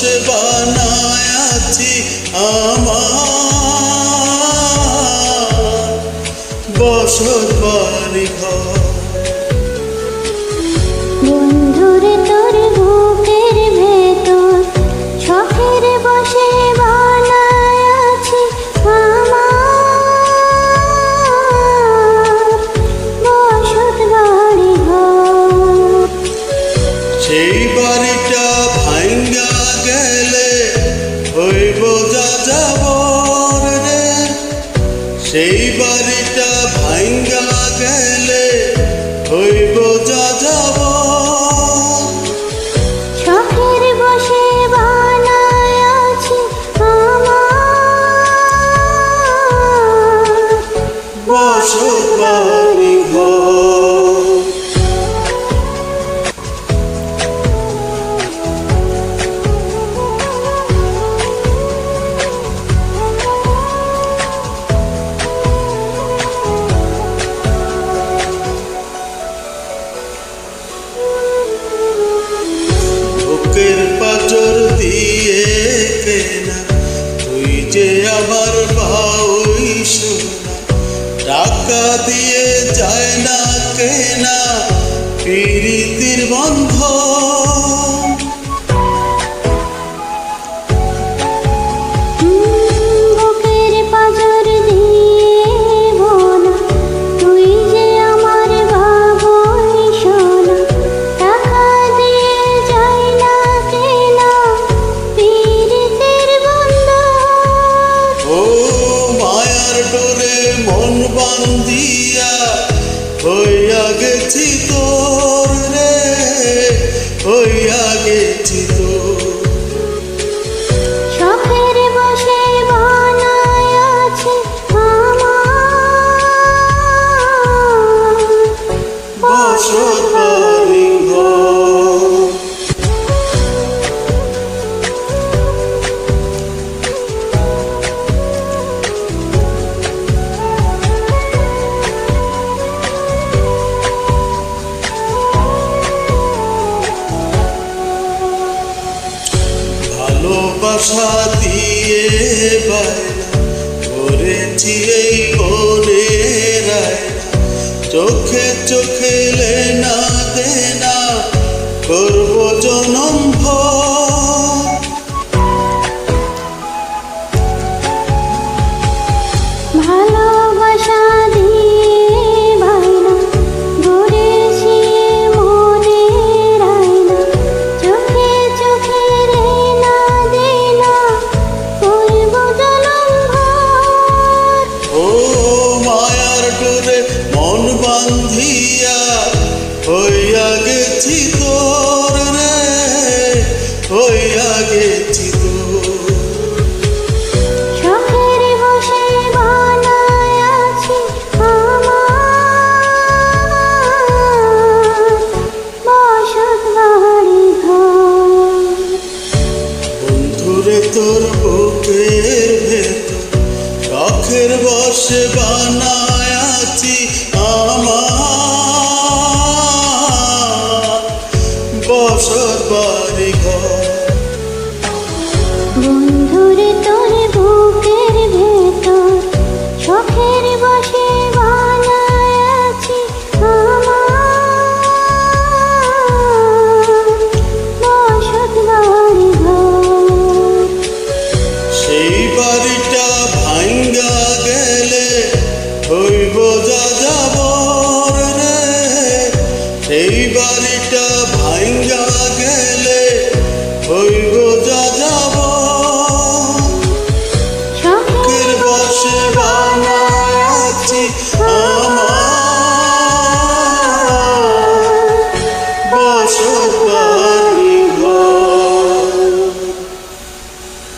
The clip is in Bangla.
বসে বানায় আছি আমার বসত বাড়ি ঘর। বন্ধুরে তোর বুকের ভেতর শখের বসে বানায় আছি আমার বসত বাড়ি ঘর। সেই বাড়িটা ভাঙ্গা গেলে হইব যাযাবর রে, সেই বাড়িটা ভাঙ্গা গেলে হইব যাযাবর। শখের বসে বানায় আছি আমার বসত বাড়ি ঘর। বুকের পাঁজর দিয়ে কেনা তুই যে আমার বাউই সোনা, টাকা দিয়ে যায় না কেনা প্রীতির বন্ধন। বুকের পাঁজর দিয়ে বোনা তুই যে আমার বাবুই সোনা, টাকা দিয়ে যায় না কেনা প্রীতির বন্ধন। ও মায়ার ডোরে মন বান্ধিয়া হইয়া গেছি তোর রে, হইয়া গেছি তোর। শখের বসে বানায় আছি আমার বসত বাড়ি ঘর। ভালোবাসা দিয়ে বায়না করেছি এই মনের আয়না, চোখে চোখে লেনা দেনা করব জনম ভর। ভালোবাসা দিয়ে বায়না গড়েছি মনের আয়না, চোখে চোখে লেনা দেনা করব জনম ভর। ও মায়ার ডোরে মন বান্ধিয়া হইয়া গেছি তোর রে, হইয়া গেছি তোর। শখের বসে বানায় আছি আমার বসত বাড়ি ঘর। বন্ধুরে তোর বুকের ভেতর শখের বসে বানায় আছি আমার বসত বাড়ি